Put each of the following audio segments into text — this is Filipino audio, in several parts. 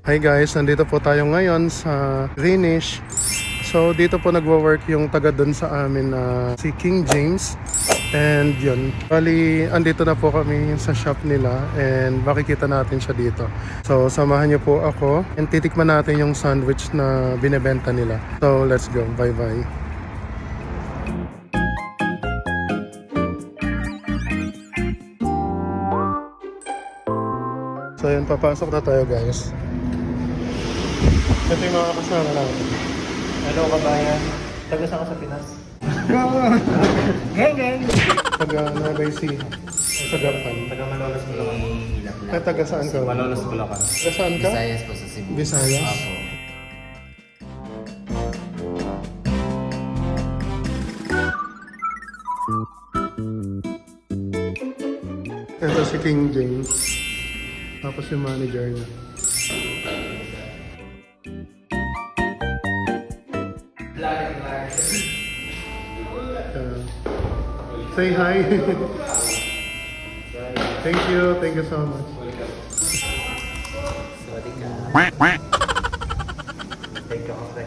Hi guys, nandito po tayo ngayon sa Greenish. So dito po nagwo-work yung taga doon sa amin na si King James. And yun, bali andito na po kami sa shop nila and makikita natin siya dito. So samahan niyo po ako and titikman natin yung sandwich na binebenta nila. So let's go, bye bye. So yun, papasok na tayo guys. Ito yung mga kasama natin. Hello kabayan, taga saan ka sa Pinas? Geng geng! Taga Nueva Ecija. Sa Gapan. Taga Malolos, Bulacan. Ay, taga saan ka? Malolos, Bulacan. Taga saan ka? Visayas po sa Cebu. Visayas? Apo. Ito si King James. Tapos yung manager niya. Say hi. Thank you so much. Sawadee ka. Thank you, Jose.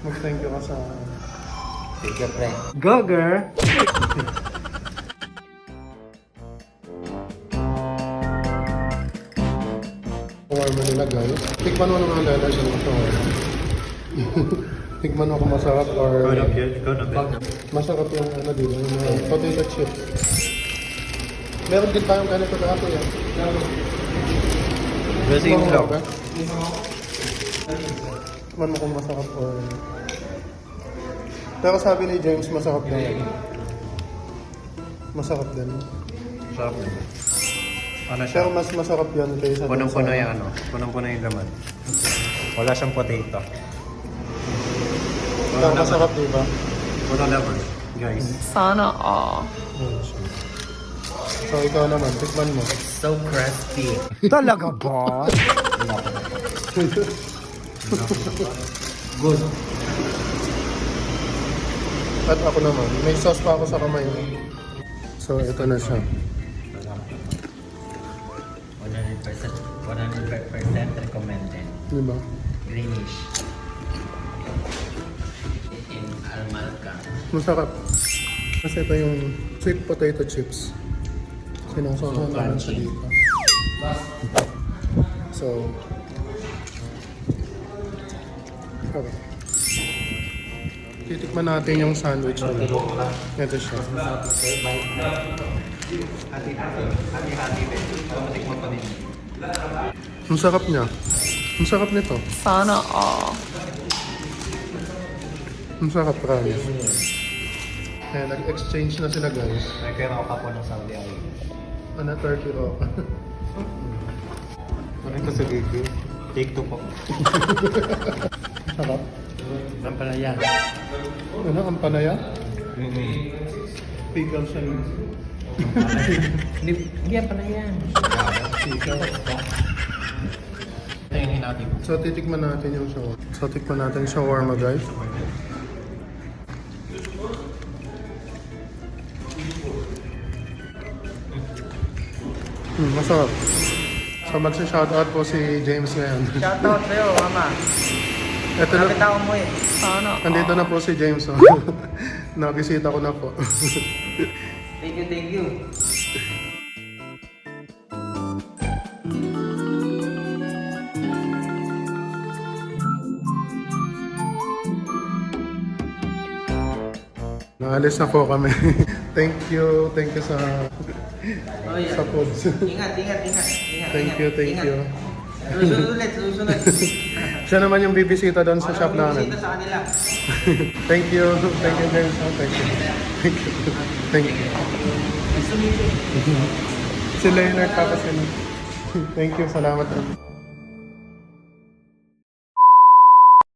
Mag-thank you ka sa... Thank you, pre. Gogger! Shawarma nila guys. Tikman mo naman dahil siya ng shawarma. Tikman mo kung masarap or... Masarap yung ano dito, yung mga potato chips. Meron din tayong ganito dati yan. Dressing Tikman mo vlog. ba? Tikman mo kung masarap or... Pero sabi ni James, masarap din. Masarap din. Sarap. Ano siya? Pero mas masarap yan kaysa... Punong-puno yung ano. Punong-puno yung laman. Wala siyang potato. Pero masarap diba? Puno laman. Guys. Sana all. So ikaw naman, tikman mo. So crispy. Talaga ba? Good. At ako naman, may sauce pa ako sa kamay. So ito na siya. 100% recommended. Diba? Greenish. In Almalca. Masarap. Kasi ito yung sweet potato chips. Sinasawsaw naman siya dito. So, okay. Titikman natin yung sandwich nila. Ito siya. Ang sarap niya. Ang sarap nito. Sana all. Ang sarap, promise. Kaya nag-exchange na sila guys. May pera ako kapwa ng Saudi Arabia. Ano, turkey roll. Ano ito sa gigi? Take two po. Sarap. Ang pala yan. Ano, ang panaya? Pickles and... Hindi yan pala yan. Ito yung hinati ko. So, titikman natin yung shawarma. So, tikman natin yung shawarma, guys. Masarap. So, magsa-shoutout po si James ngayon. Shoutout sa'yo, mama. Ito na, Tao mo eh. Sana andito all. na po si James. Oh. Nabisita ko na po. Thank you, thank you. Naalis na po kami. Thank you sa Oh, yeah. sa foods. Ingat. Thank you. Susunod. Siya naman yung bibisita doon sa shop namin. Bisita sa kanila. Thank you, James. Oh, thank you. Si Leonard tapos yun. Thank you, salamat.